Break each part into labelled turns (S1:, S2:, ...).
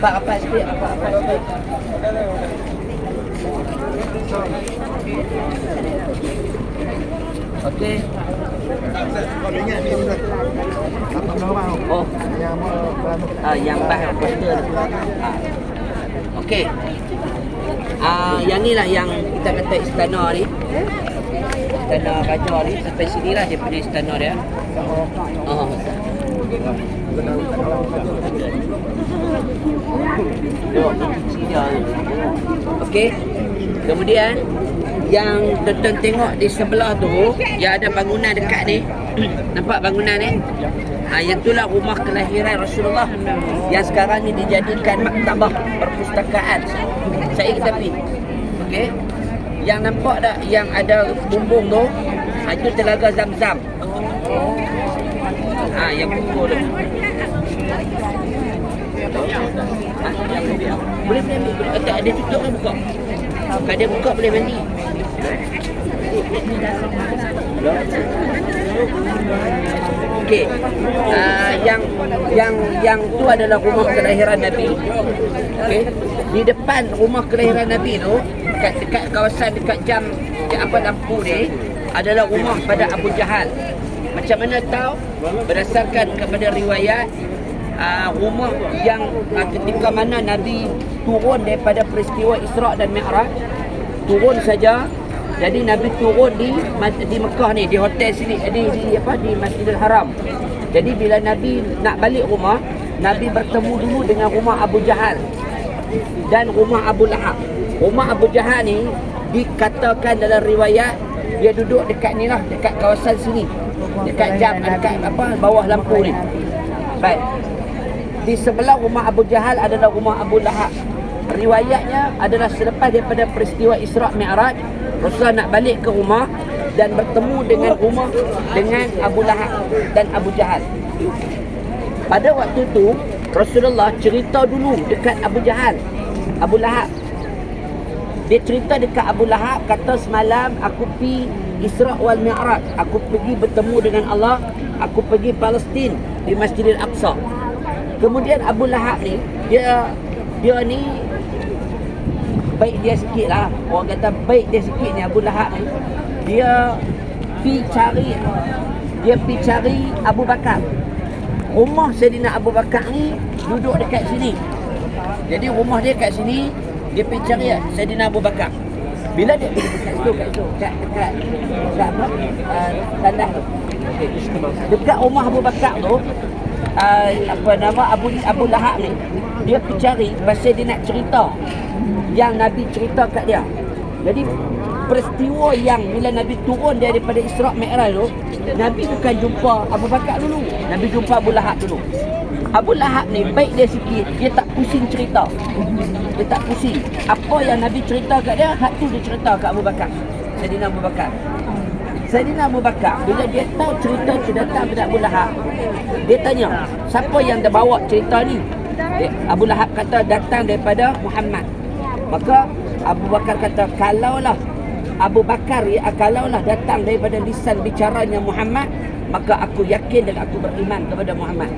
S1: Apa sikit, apa. Okey. Oh, yang bahan poster. Okey. Yang ni lah yang kita kata istana ni. Istana raja ni sampai sini lah dia punya istana dia. Okey. Kemudian yang tuan-tuan tengok di sebelah tu, yang ada bangunan dekat ni. Nampak bangunan ni? Yang itulah rumah kelahiran Rasulullah yang sekarang ni dijadikan maktabah perpustakaan. Saya kita pergi. Okey. Yang nampak tak yang ada bumbung tu? Itu telaga Zam-Zam. Yang pukul tu. Boleh ambil. Tak ada tutup kan buka? Kalau dia buka boleh mandi. Okey. Yang tu adalah rumah kelahiran Nabi. Okey. Di depan rumah kelahiran Nabi tu, dekat kawasan dekat jam apa lampu ni adalah rumah pada Abu Jahal. Macam mana tahu? Berdasarkan kepada riwayat rumah yang ketika mana Nabi turun daripada peristiwa Isra' dan Mi'raj, turun saja. Jadi Nabi turun di Mekah ni, di hotel sini, di Masjidil Haram. Jadi bila Nabi nak balik rumah, Nabi bertemu dulu dengan rumah Abu Jahal dan rumah Abu Lahab. Rumah Abu Jahal ni dikatakan dalam riwayat dia duduk dekat ni lah, dekat kawasan sini, dekat bawah lampu ni. Baik. Di sebelah rumah Abu Jahal adalah rumah Abu Lahab. Riwayatnya adalah selepas daripada peristiwa Isra' Mi'raj, Rasulullah nak balik ke rumah dan bertemu dengan Abu Lahab dan Abu Jahal. Pada waktu tu Rasulullah cerita dulu dekat Abu Jahal, Abu Lahab. Dia cerita dekat Abu Lahab, kata semalam aku pergi Isra' wal Mi'raj, aku pergi bertemu dengan Allah, aku pergi Palestin di Masjidil Aqsa. Kemudian Abu Lahab ni dia ni baik dia sikit lah. Orang kata baik dia sikit ni Abu Lahab ni. Dia pergi cari Abu Bakar. Rumah Sayyidina Abu Bakar ni duduk dekat sini. Jadi rumah dia kat sini, dia pergi cari Sayyidina Abu Bakar. Bila dia dekat situ, kat apa? Tandas tu. Dekat rumah Abu Bakar tu, Abu Lahab ni, dia pergi cari pasal dia nak cerita yang Nabi cerita kat dia. Jadi peristiwa yang bila Nabi turun daripada Isra' Mi'raj tu, Nabi bukan jumpa Abu Bakar dulu, Nabi jumpa Abu Lahab dulu. Abu Lahab ni baik dia sikit, dia tak pusing cerita. Dia tak pusing. Apa yang Nabi cerita kat dia, hak tu dia cerita kat Abu Bakar. Sayyidina Abu Bakar. Sayyidina Abu Bakar, bila dia tahu cerita tu datang pada Abu Lahab, dia tanya, siapa yang dah bawa cerita ni? Abu Lahab kata datang daripada Muhammad. Maka Abu Bakar kata, kalaulah datang daripada lisan bicaranya Muhammad, maka aku yakin dan aku beriman kepada Muhammad.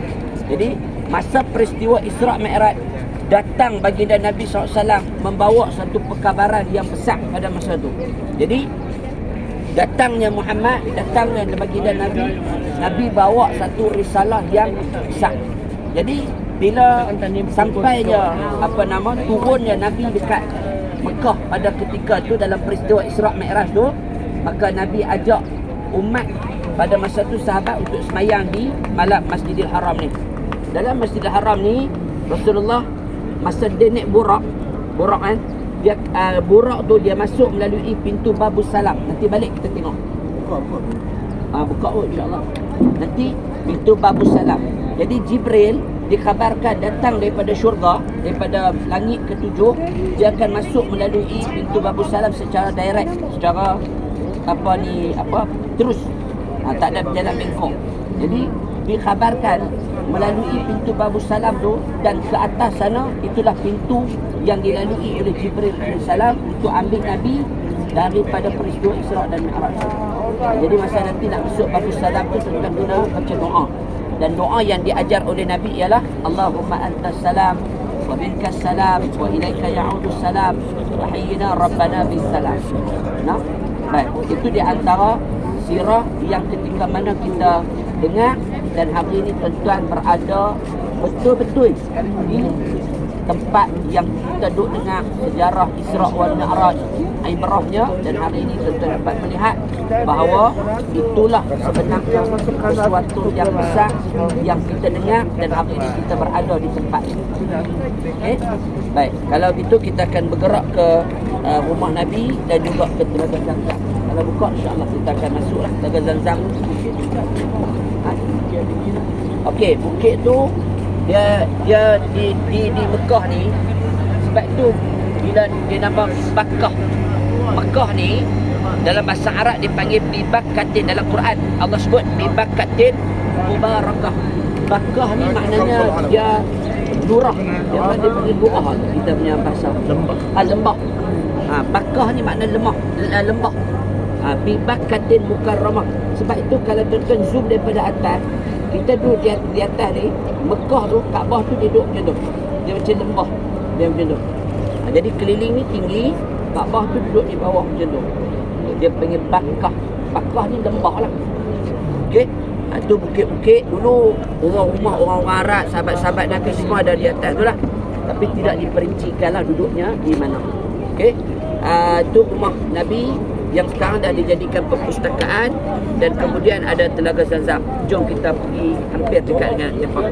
S1: Jadi masa peristiwa Isra' Mi'raj, datang baginda Nabi SAW membawa satu perkabaran yang besar pada masa itu. Jadi datangnya Muhammad, datangnya baginda Nabi, Nabi bawa satu risalah yang besar. Jadi bila sampainya turunnya Nabi dekat Mekah pada ketika itu dalam peristiwa Isra' Mi'raj tu, maka Nabi ajak umat pada masa tu sahabat untuk semayang di malam Masjidil Haram ni. Dalam Masjidil Haram ni Rasulullah masa dia naik burak kan, dia burak tu dia masuk melalui pintu Babus Salam. Nanti balik kita tengok. Buka insya-Allah. Nanti pintu Babus Salam. Jadi Jibril dikhabarkan datang daripada syurga, daripada langit ketujuh, dia akan masuk melalui pintu Babus Salam secara direct, secara terus. Tak ada berjalan bengkok. Jadi dikhabarkan melalui pintu Babus Salam tu, dan ke atas sana itulah pintu yang dilalui oleh Jibril AS untuk ambil Nabi daripada peristiwa Isra' dan Mi'raj. Jadi masa nanti nak masuk Babus Salam tu tuan guna baca doa, dan doa yang diajar oleh Nabi ialah Allahumma antas salam wa minkas salam wa ilaika ya'udus salam wa hayyina rabbana bis salam. Nah, baik, itu di antara sirah yang ketika mana kita dengar, dan hari ini tuan-tuan berada betul-betul di tempat yang kita duduk dengar sejarah Isra' wal Mi'raj, ibrahnya, dan hari ini tuan-tuan dapat melihat bahawa itulah sebenarnya sesuatu yang besar yang kita dengar, dan hari ini kita berada di tempat ini. Okay? Baik, kalau gitu kita akan bergerak ke rumah Nabi dan juga ke Telaga Zamzam. Kalau buka, insya-Allah kita akan masuklah Telaga Zamzam. Okey, bukit tu dia di Mekah ni, sebab tu bila dia nama Bakkah. Mekah ni dalam bahasa Arab dipanggil bibakatin, dalam Quran Allah sebut bibakatin mubarakah. Bakkah ni maknanya dia lurah, dia panggil buah, kita punya bahasa lembah. Lembah. Bakkah ni makna lemah, lembah. Bibakatin mukarramah. Sebab itu kalau tuan-tuan zoom daripada atas, kita duduk di atas ni, Mekah tu, Kaabah tu dia duduk macam tu. Dia macam lembah, dia macam tu. Jadi keliling ni tinggi, Kaabah tu duduk di bawah macam tu. Dia panggil Bakkah. Bakkah ni lembah lah. Okey. Itu bukit-bukit dulu, rumah-rumah orang-orang Arab, sahabat-sahabat Nabi semua ada di atas tu lah. Tapi tidak diperincikan lah duduknya di mana. Okey. Itu rumah Nabi yang sekarang dah dijadikan perpustakaan, dan kemudian ada Telaga Zamzam. Jom kita pergi hampir dekat dengan tempat.